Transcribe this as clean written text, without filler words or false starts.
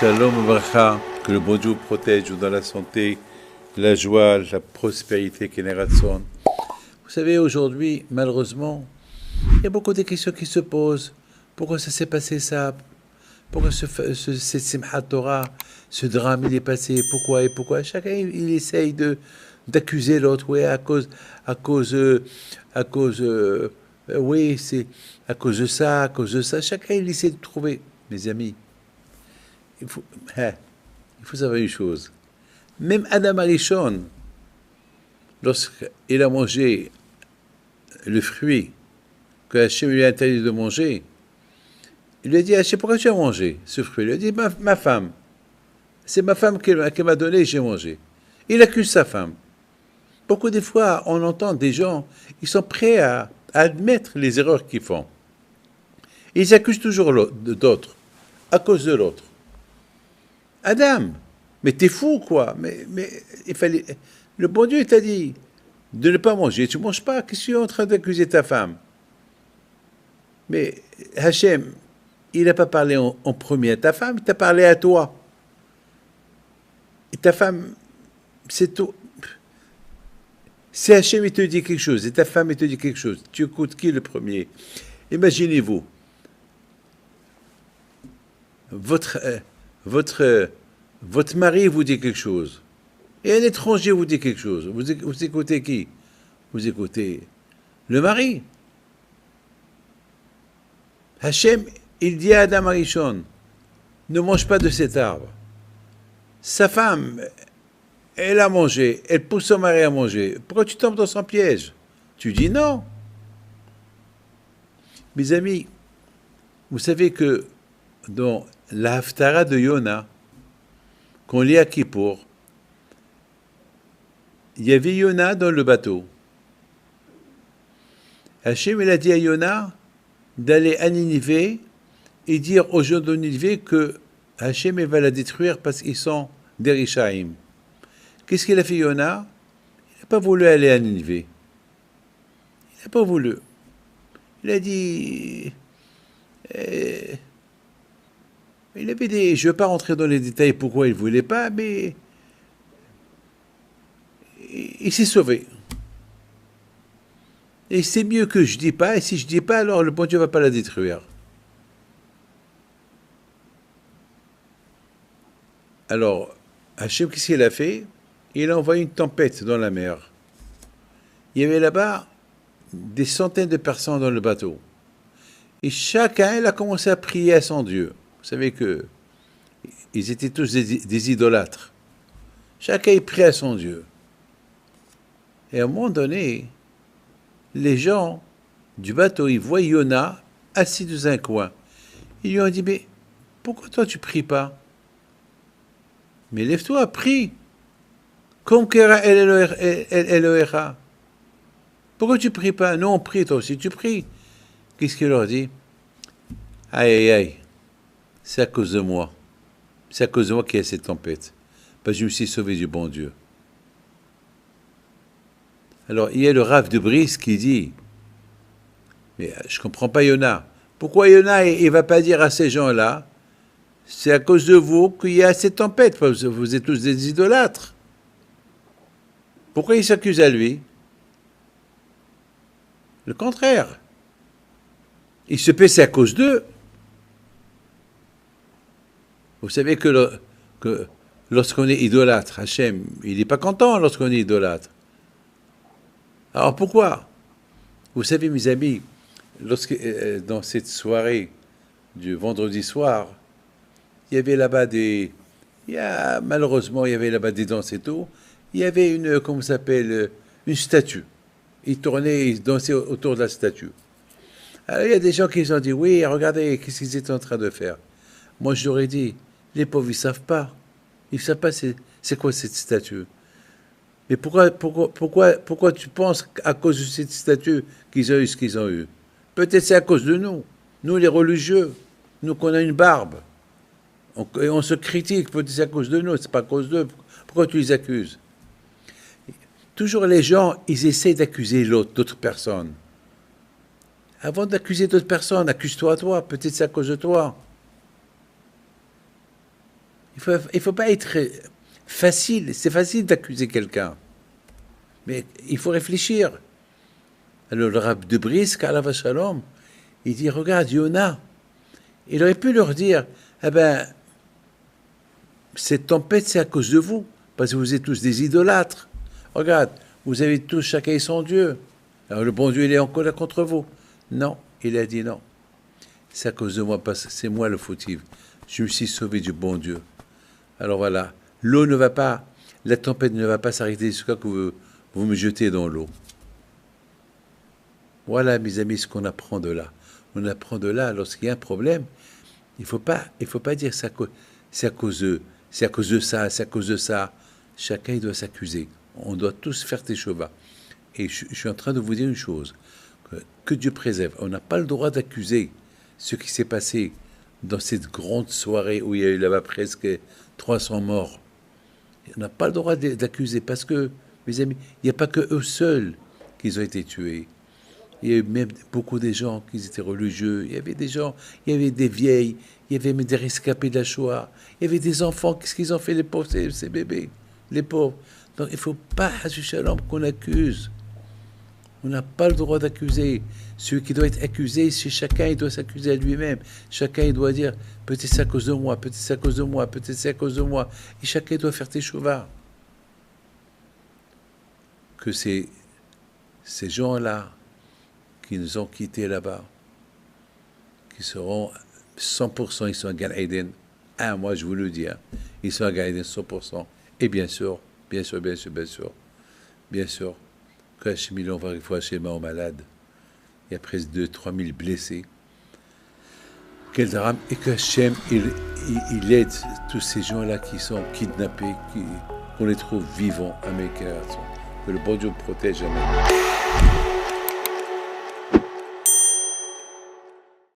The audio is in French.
Shalom Abracha, que le bon Dieu vous protège dans la santé, la joie, la prospérité, Keneratson. Vous savez, aujourd'hui, malheureusement, il y a beaucoup de questions qui se posent. Pourquoi ça s'est passé ça? Pourquoi cette Simchat Torah, ce drame, il est passé? Pourquoi et pourquoi? Chacun, il essaye d'accuser l'autre. Oui, oui, c'est à cause de ça, à cause de ça. Chacun, il essaie de trouver. Mes amis, il faut savoir une chose. Même Adam Arishon, lorsqu'il a mangé le fruit que Hachem lui a interdit de manger, il lui a dit, Hachem, pourquoi tu as mangé ce fruit? Il lui a dit, ma femme. C'est ma femme qui m'a donné et j'ai mangé. Il accuse sa femme. Beaucoup de fois, on entend des gens, ils sont prêts à admettre les erreurs qu'ils font. Ils accusent toujours d'autres, à cause de l'autre. Adam, mais t'es fou, quoi. Mais il fallait. Le bon Dieu t'a dit de ne pas manger. Tu ne manges pas. Qu'est-ce que tu es en train d'accuser ta femme? Mais Hachem, il n'a pas parlé en premier à ta femme, il t'a parlé à toi. Et ta femme, c'est tout. Si Hachem, il te dit quelque chose, et ta femme, il te dit quelque chose, tu écoutes qui le premier? Imaginez-vous, votre mari vous dit quelque chose, et un étranger vous dit quelque chose. Vous écoutez qui? Vous écoutez le mari. Hachem, il dit à Adam Arishon, ne mange pas de cet arbre. Sa femme, elle a mangé, elle pousse son mari à manger. Pourquoi tu tombes dans son piège? Tu dis non. Mes amis, vous savez que dans la Haftara de Yona, qu'on lit à Kippour, il y avait Yona dans le bateau. Hachem, il a dit à Yona d'aller à Ninive et dire aux gens de Ninive que Hachem va la détruire parce qu'ils sont des Rishaïm. Qu'est-ce qu'il a fait Yona? Il n'a pas voulu aller à Ninive. Il n'a pas voulu. Il a dit... il avait dit, je ne veux pas rentrer dans les détails pourquoi il ne voulait pas, mais il s'est sauvé. Et c'est mieux que je ne dis pas, et si je ne dis pas, alors le bon Dieu ne va pas la détruire. Alors, Hachem, qu'est-ce qu'il a fait? Il a envoyé une tempête dans la mer. Il y avait là-bas des centaines de personnes dans le bateau. Et chacun, il a commencé à prier à son Dieu. Vous savez que ils étaient tous des idolâtres. Chacun il prie à son Dieu. Et à un moment donné, les gens du bateau, ils voient Yona assis dans un coin. Ils lui ont dit, mais pourquoi toi tu pries pas? Mais lève-toi, prie. Comme Kera El Elohecha. Pourquoi tu pries pas? Nous on prie, toi aussi tu pries. Qu'est-ce qu'il leur dit? Aïe, aïe, aïe. C'est à cause de moi. C'est à cause de moi qu'il y a cette tempête. Parce que je me suis sauvé du bon Dieu. Alors, il y a le Rav de Brice qui dit, mais je ne comprends pas Yona. Pourquoi Yona, il ne va pas dire à ces gens-là, c'est à cause de vous qu'il y a cette tempête, parce que vous êtes tous des idolâtres. Pourquoi il s'accuse à lui? Le contraire. Il se paie, c'est à cause d'eux. Vous savez que lorsqu'on est idolâtre, Hachem, il n'est pas content lorsqu'on est idolâtre. Alors pourquoi? Vous savez, mes amis, dans cette soirée du vendredi soir, il y avait là-bas malheureusement, il y avait là-bas des danses et tout. Il y avait une statue. Ils tournaient, ils dansaient autour de la statue. Alors il y a des gens qui ont dit, oui, regardez, qu'est-ce qu'ils étaient en train de faire? Moi, je leur ai dit, les pauvres, ils ne savent pas. Ils ne savent pas c'est quoi cette statue. Mais pourquoi tu penses qu'à cause de cette statue qu'ils ont eu ce qu'ils ont eu? Peut-être c'est à cause de nous. Nous, les religieux. Nous, qu'on a une barbe. On se critique. Peut-être c'est à cause de nous. C'est pas à cause d'eux. Pourquoi tu les accuses? Toujours les gens, ils essaient d'accuser d'autres personnes. Avant d'accuser d'autres personnes, accuse-toi à toi. Peut-être c'est à cause de toi. Il faut pas être facile. C'est facile d'accuser quelqu'un. Mais il faut réfléchir. Alors le Rav de Brisk, Alav Shalom, il dit, regarde, Yona, il aurait pu leur dire, eh ben, cette tempête, c'est à cause de vous, parce que vous êtes tous des idolâtres. Regarde, vous avez tous chacun son Dieu. Alors le bon Dieu, il est en colère contre vous. Non, il a dit non. C'est à cause de moi, parce que c'est moi le fautif. Je me suis sauvé du bon Dieu. Alors voilà, l'eau ne va pas, la tempête ne va pas s'arrêter jusqu'à ce que vous me jetez dans l'eau. Voilà, mes amis, ce qu'on apprend de là. On apprend de là, lorsqu'il y a un problème, il ne faut pas dire c'est à cause de ça, c'est à cause de ça. Chacun il doit s'accuser. On doit tous faire teshuva. Et je suis en train de vous dire une chose, que Dieu préserve. On n'a pas le droit d'accuser ce qui s'est passé dans cette grande soirée où il y a eu là-bas presque 300 morts. On n'a pas le droit d'accuser parce que, mes amis, il n'y a pas que eux seuls qui ont été tués. Il y a eu même beaucoup de gens qui étaient religieux. Il y avait des gens, il y avait des vieilles, il y avait même des rescapés de la Shoah. Il y avait des enfants. Qu'est-ce qu'ils ont fait, les pauvres, ces bébés, les pauvres. Donc il ne faut pas, Shalom, qu'on accuse. On n'a pas le droit d'accuser. Celui qui doit être accusé, c'est chacun, il doit s'accuser à lui-même. Chacun, il doit dire, peut-être c'est à cause de moi, peut-être c'est à cause de moi, peut-être c'est à cause de moi. Et chacun doit faire teshuva. Que ces gens-là qui nous ont quittés là-bas, qui seront 100%, ils sont à Gan Eden. Ah, moi, je vous le dis, hein, ils sont à Gan Eden 100%. Et bien sûr, que Hachem, il envoie fois Hachem aux malades. Il y a presque 2-3 000 blessés. Quel drame. Et que Hachem, il aide tous ces gens-là qui sont kidnappés, qu'on les trouve vivants à mes cœurs. Que le bon Dieu protège. Amen.